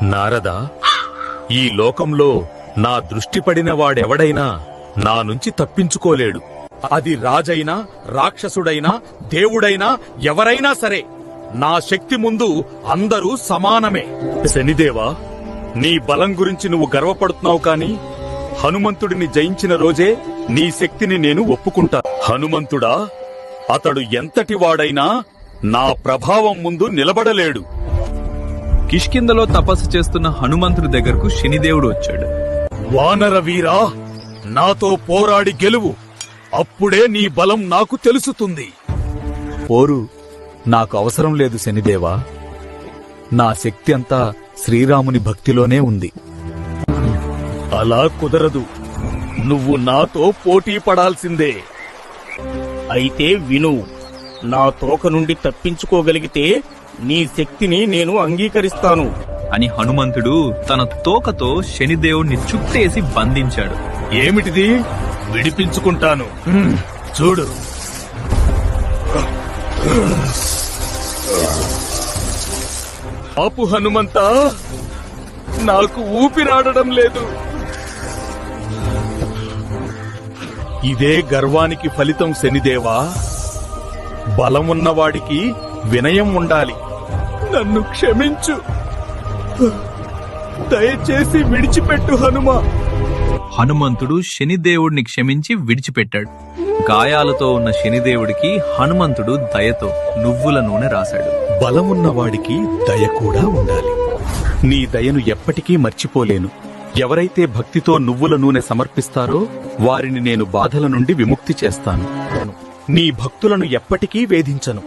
నారదా, ఈ లోకంలో నా దృష్టి పడిన వాడెవడైనా నా నుంచి తప్పించుకోలేడు. అది రాజైనా, రాక్షసుడైనా, దేవుడైనా, ఎవరైనా సరే నా శక్తి ముందు అందరూ సమానమే. శనిదేవా, నీ బలం గురించి నువ్వు గర్వపడుతున్నావు కాని హనుమంతుడిని జయించిన రోజే నీ శక్తిని నేను ఒప్పుకుంటా. హనుమంతుడా, అతడు ఎంతటి వాడైనా నా ప్రభావం ముందు నిలబడలేడు. కిష్కింధలో తపస్సు చేస్తున్న హనుమంతుడి దగ్గరకు శనిదేవుడు వచ్చాడు. వానర వీరా, నాతో పోరాడి గెలువు. అప్పుడే నీ బలం నాకు తెలుసుతుంది. పోరు నాకు అవసరం లేదు శనిదేవా. నా శక్తి అంతా శ్రీరాముని భక్తిలోనే ఉంది. అలా కుదరదు. నువ్వు నాతో పోటీ పడాల్సిందే. అయితే విను, నా తోక నుండి తప్పించుకోగలిగితే నీ శక్తిని నేను అంగీకరిస్తాను అని హనుమంతుడు తన తోకతో శనిదేవుణ్ణి చుట్టేసి బంధించాడు. ఏమిటిది? విడిపించుకుంటాను, చూడు. ఆపు హనుమంతా, నాకు ఊపిరాడడం లేదు. ఇదే గర్వానికి ఫలితం శనిదేవా. బలమున్నవాడికి వినయం ఉండాలి. నన్ను క్షమించు, దయచేసి విడిచిపెట్టు హనుమా. హనుమంతుడు శనిదేవుడిని క్షమించి విడిచిపెట్టాడు. గాయాలతో ఉన్న శనిదేవుడికి హనుమంతుడు దయతో నువ్వుల నూనె రాశాడు. బలమున్నవాడికి దయ కూడా ఉండాలి. నీ దయను ఎప్పటికీ మర్చిపోలేను. ఎవరైతే భక్తితో నువ్వుల నూనె సమర్పిస్తారో వారిని నేను బాధల నుండి విముక్తి చేస్తాను. నీ భక్తులను ఎప్పటికీ వేధించను.